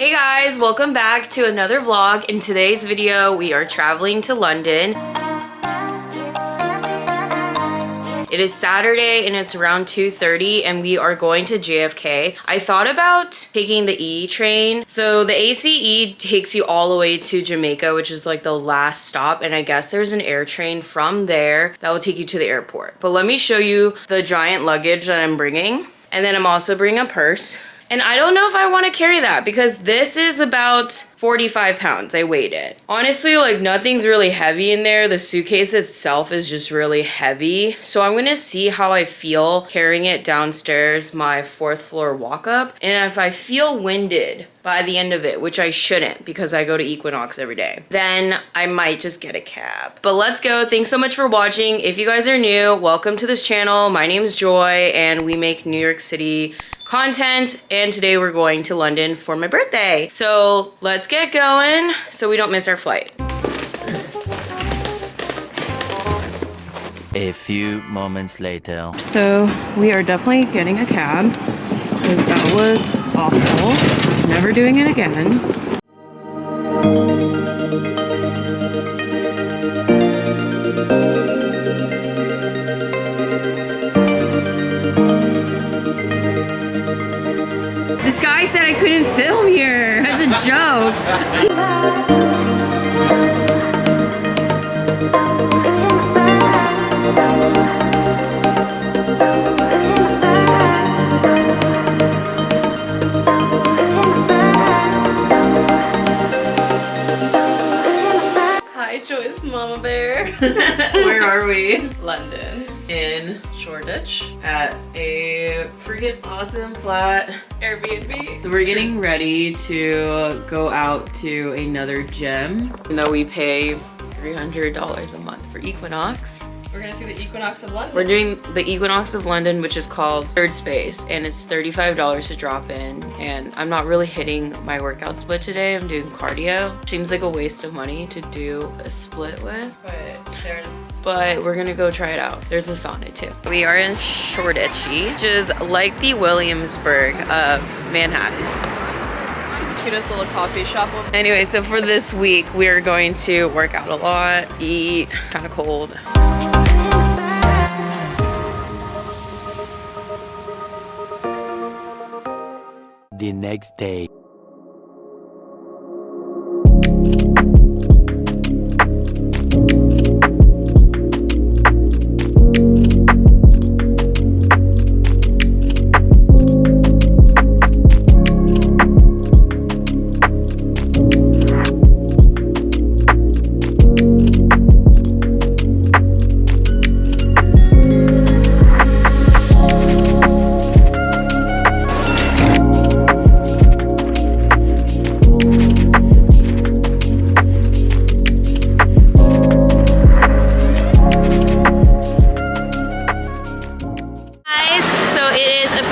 Hey guys, welcome back to another vlog. In today's video, we are traveling to London. It is Saturday and it's around 2:30 and we are going to JFK. I thought about taking the E train. So the ACE takes you all the way to Jamaica, which is like the last stop. And I guess there's an air train from there that will take you to the airport. But let me show you the giant luggage that I'm bringing. And then I'm also bringing a purse. And I don't know if I want to carry that because this is about 45 pounds. I weighed it. Honestly, like nothing's really heavy in there. The suitcase itself is just really heavy. So I'm going to see how I feel carrying it downstairs my 4th floor walk up. And if I feel winded by the end of it, which I shouldn't because I go to Equinox every day, then I might just get a cab. But let's go. Thanks so much for watching. If you guys are new, welcome to this channel. My name is Joy and we make New York City content, and today we're going to London for my birthday. So let's get going so we don't miss our flight. A few moments later. So we are definitely getting a cab because that was awful. Never doing it again. This guy said I couldn't film here as a joke. Hi, Joy's Mama Bear. Where are we? London. In Shoreditch at a freaking awesome flat. Airbnb. We're getting ready to go out to another gym. Even though we pay $300 a month for Equinox. We're gonna see the Equinox of London. We're doing the Equinox of London, which is called Third Space, and it's $35 to drop in. And I'm not really hitting my workout split today. I'm doing cardio. Seems like a waste of money to do a split with. But we're gonna go try it out. There's a sauna too. We are in Shoreditch, which is like the Williamsburg of Manhattan. Cutest little coffee shop. Anyway, so for this week, we're going to work out a lot, eat, kind of cold. The next day.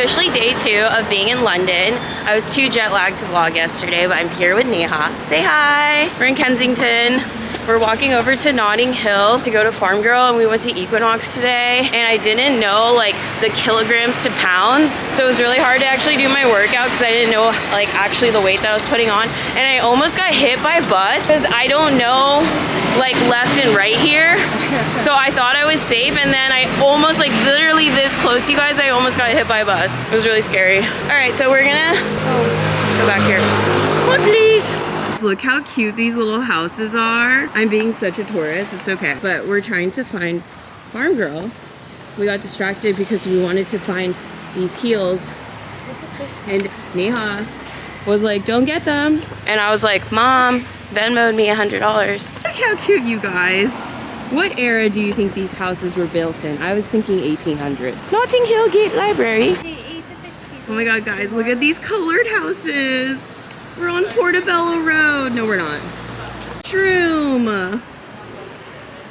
Officially day 2 of being in London. I was too jet lagged to vlog yesterday, but I'm here with Neha. Say hi. We're in Kensington. We're walking over to Notting Hill to go to Farm Girl, and we went to Equinox today, and I didn't know like the kilograms to pounds, so it was really hard to actually do my workout because I didn't know like actually the weight that I was putting on, and I almost got hit by a bus because I don't know like left and right here. So I thought I was safe, and then I almost, like literally this close, you guys, I almost got hit by a bus. It was really scary. All right, so we're gonna, let's go back here. Come on, please. Look how cute these little houses are. I'm being such a tourist, it's okay. But we're trying to find Farm Girl. We got distracted because we wanted to find these heels. And Neha was like, don't get them. And I was like, Mom, Venmo'd me $100. Look how cute, you guys. What era do you think these houses were built in? I was thinking 1800s. Notting Hill Gate Library. Oh my god, guys, look at these colored houses. We're on Portobello Road. No, we're not. Shroom.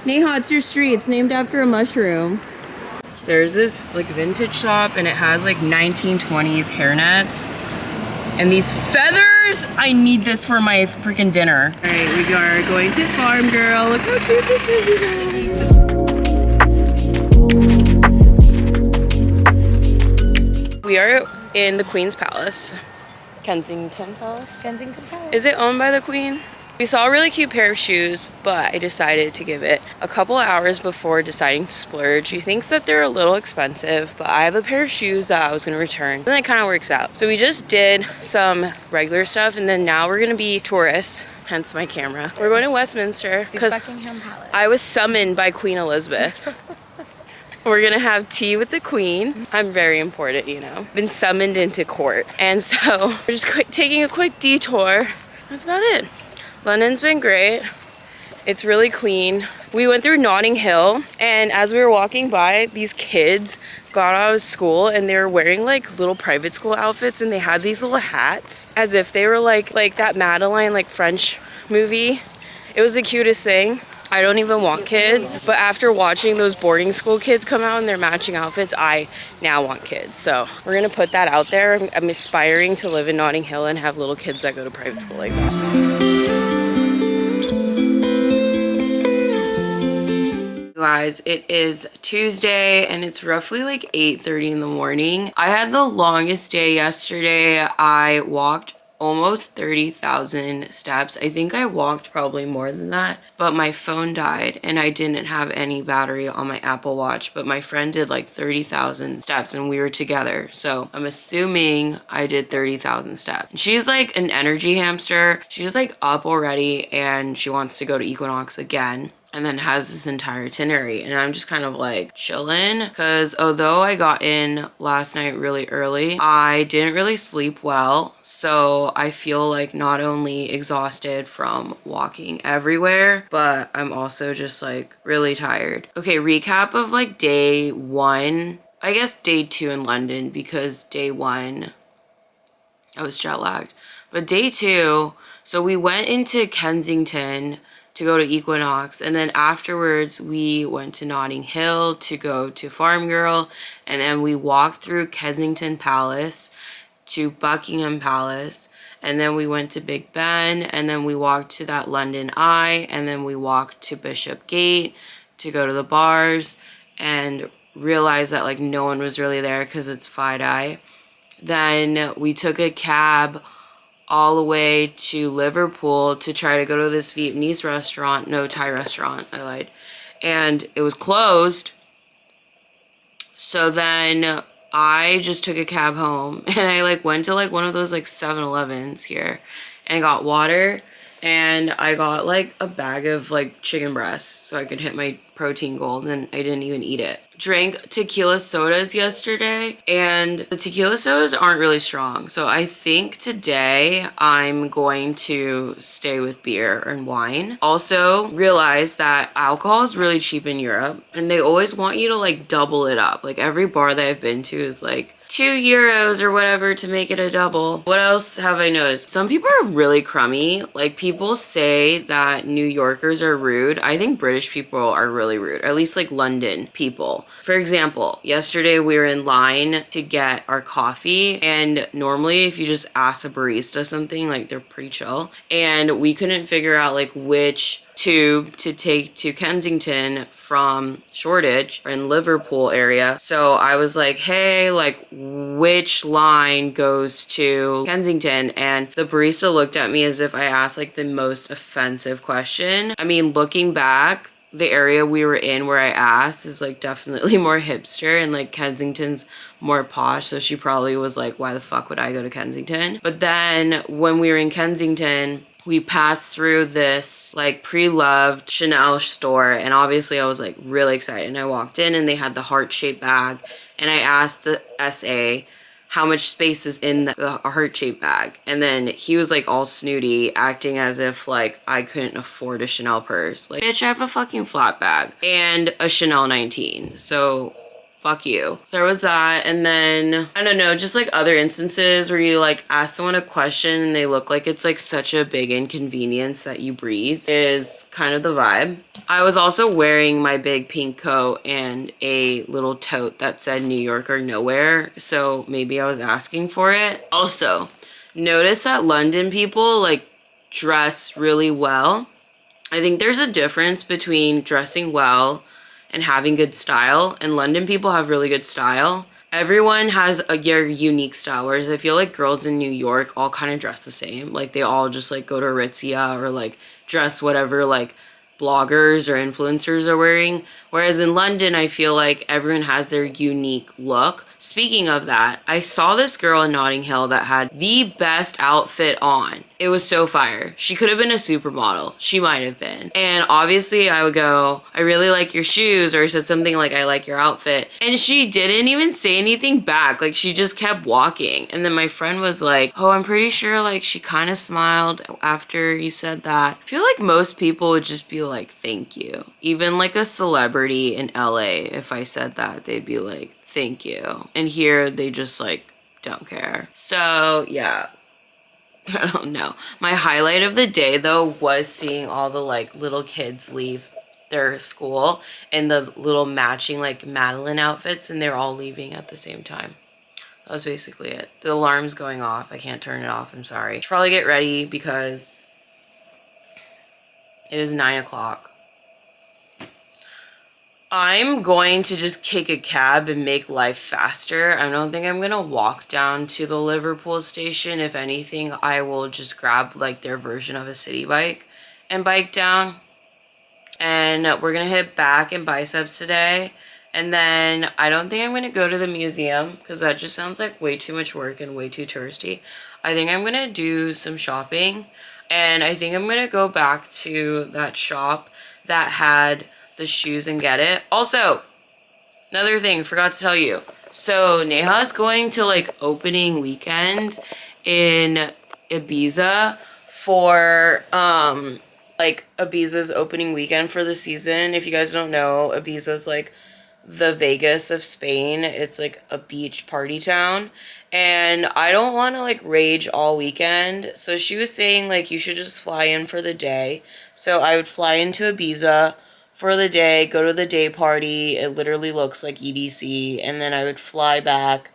Neha, it's your street. It's named after a mushroom. There's this like vintage shop and it has like 1920s hairnets. And these feathers, I need this for my freaking dinner. All right, we are going to Farm Girl. Look how cute this is, you guys. We are in the Queen's Palace. Kensington Palace. Kensington Palace. Is it owned by the Queen? We saw a really cute pair of shoes, but I decided to give it a couple hours before deciding to splurge. She thinks that they're a little expensive, but I have a pair of shoes that I was gonna return. And it kind of works out. So we just did some regular stuff, and then now we're gonna be tourists, hence my camera. We're going to Westminster because Buckingham Palace. I was summoned by Queen Elizabeth. We're gonna have tea with the Queen. I'm very important, you know. Been summoned into court. And so we're just taking a quick detour. That's about it. London's been great. It's really clean. We went through Notting Hill, and as we were walking by, these kids got out of school and they were wearing like little private school outfits, and they had these little hats as if they were like that Madeline like French movie. It was the cutest thing. I don't even want kids, but after watching those boarding school kids come out in their matching outfits, I now want kids. So we're gonna put that out there. I'm aspiring to live in Notting Hill and have little kids that go to private school like that. Guys, it is Tuesday and it's roughly like 8:30 in the morning. I had the longest day yesterday. I walked almost 30,000 steps. I think I walked probably more than that, but my phone died and I didn't have any battery on my Apple Watch, but my friend did like 30,000 steps and we were together. So I'm assuming I did 30,000 steps. She's like an energy hamster. She's like up already and she wants to go to Equinox again, and then has this entire itinerary, and I'm just kind of like chilling because although I got in last night really early, I didn't really sleep well, so I feel like not only exhausted from walking everywhere, but I'm also just like really tired. Okay, recap of like day one, I guess day two in London, because day one I was jet lagged, but day two, so we went into Kensington to go to Equinox, and then afterwards we went to Notting Hill to go to Farm Girl, and then we walked through Kensington Palace to Buckingham Palace, and then we went to Big Ben, and then we walked to that London Eye, and then we walked to Bishopgate to go to the bars and realized that like no one was really there because it's FiDi. Then we took a cab all the way to Liverpool to try to go to this Vietnamese restaurant, no, Thai restaurant, I lied. And it was closed. So then I just took a cab home and I like went to like one of those like 7-Elevens here and got water, and I got like a bag of like chicken breasts so I could hit my protein goal, and I didn't even eat it. Drank tequila sodas yesterday, and the tequila sodas aren't really strong, so I think today I'm going to stay with beer and wine. Also realized that alcohol is really cheap in Europe, and they always want you to like double it up. Like every bar that I've been to is like €2 or whatever to make it a double. What else have I noticed? Some people are really crummy. Like people say that New Yorkers are rude. I think British people are really rude, at least like London people. For example, yesterday we were in line to get our coffee, and normally if you just ask a barista something, like they're pretty chill, and we couldn't figure out like which tube to take to Kensington from Shoreditch or in Liverpool area. So I was like, hey, like which line goes to Kensington? And the barista looked at me as if I asked like the most offensive question. I mean, looking back, the area we were in where I asked is like definitely more hipster, and like Kensington's more posh, so she probably was like, why the fuck would I go to Kensington? But then when we were in Kensington, we passed through this like pre-loved Chanel store, and obviously I was like really excited, and I walked in and they had the heart-shaped bag, and I asked the SA how much space is in the heart-shaped bag, and then he was like all snooty, acting as if like I couldn't afford a Chanel purse. Like, bitch, I have a fucking flat bag and a Chanel 19, so fuck you. There was that, and then I don't know, just like other instances where you like ask someone a question and they look like it's like such a big inconvenience that you breathe is kind of the vibe. I was also wearing my big pink coat and a little tote that said New York or nowhere, so maybe I was asking for it. Also, notice that London people like dress really well. I think there's a difference between dressing well and having good style, and London people have really good style, everyone has their unique style, whereas I feel like girls in New York all kind of dress the same. Like they all just like go to Aritzia or like dress whatever like bloggers or influencers are wearing. Whereas in London, I feel like everyone has their unique look. Speaking of that, I saw this girl in Notting Hill that had the best outfit on. It was so fire. She could have been a supermodel. She might have been. And obviously I would go, I really like your shoes, or I said something like, I like your outfit. And she didn't even say anything back. Like she just kept walking. And then my friend was like, oh, I'm pretty sure like she kind of smiled after you said that. I feel like most people would just be like, thank you. Even like a celebrity in LA, if I said that, they'd be like, thank you. And here they just like don't care. So yeah. I don't know. My highlight of the day though was seeing all the like little kids leave their school in the little matching like Madeline outfits, and they're all leaving at the same time. That was basically it. The alarm's going off. I can't turn it off. I'm sorry. I should probably get ready because it is 9 o'clock. I'm going to just take a cab and make life faster. I don't think I'm gonna walk down to the Liverpool station. If anything, I will just grab like their version of a city bike and bike down. And we're gonna hit back and biceps today. And then I don't think I'm gonna go to the museum because that just sounds like way too much work and way too touristy. I think I'm gonna do some shopping, and I think I'm gonna go back to that shop that had the shoes and get it. Also, another thing, forgot to tell you. So Neha is going to like opening weekend in Ibiza for like Ibiza's opening weekend for the season. If you guys don't know, Ibiza's like the Vegas of Spain. It's like a beach party town. And I don't want to like rage all weekend. So she was saying like you should just fly in for the day. So I would fly into Ibiza for the day, go to the day party. It literally looks like EDC. And then I would fly back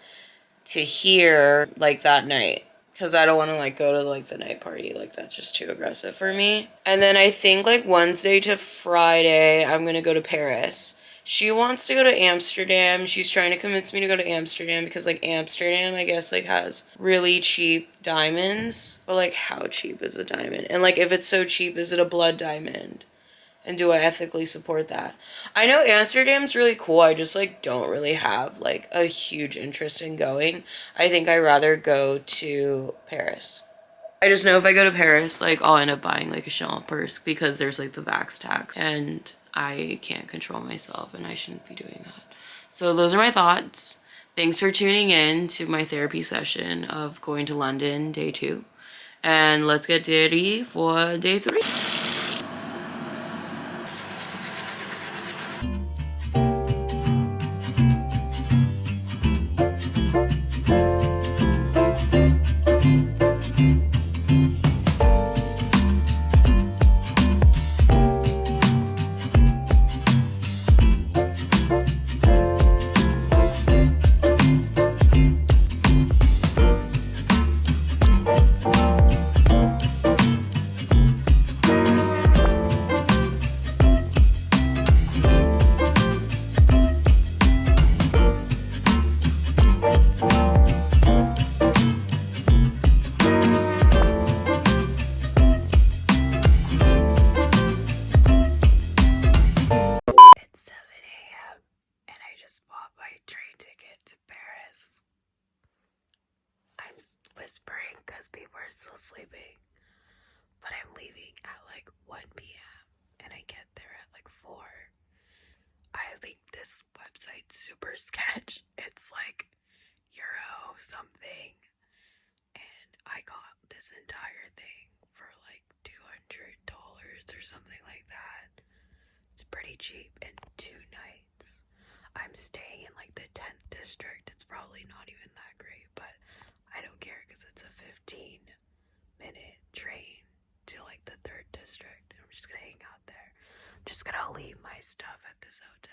to here like that night. Because I don't want to like go to like the night party. Like that's just too aggressive for me. And then I think like Wednesday to Friday, I'm going to go to Paris. She wants to go to Amsterdam. She's trying to convince me to go to Amsterdam because like Amsterdam, I guess, like has really cheap diamonds. But like how cheap is a diamond? And like if it's so cheap, is it a blood diamond? And do I ethically support that? I know Amsterdam's really cool. I just like don't really have like a huge interest in going. I think I'd rather go to Paris. I just know if I go to Paris, like I'll end up buying like a Chanel purse because there's like the Vax tax and I can't control myself and I shouldn't be doing that. So those are my thoughts. Thanks for tuning in to my therapy session of going to London day 2. And let's get ready for day 3. Whispering because people are still sleeping, but I'm leaving at like 1 p.m. and I get there at like 4. I think this website's super sketch. It's like Euro something, and I got this entire thing for like $200 or something like that. It's pretty cheap in 2 nights. I'm staying in like the 10th district. It's probably not even that great, but I don't care because it's a 15-minute train to like the 3rd district. I'm just gonna hang out there. I'm just gonna leave my stuff at this hotel.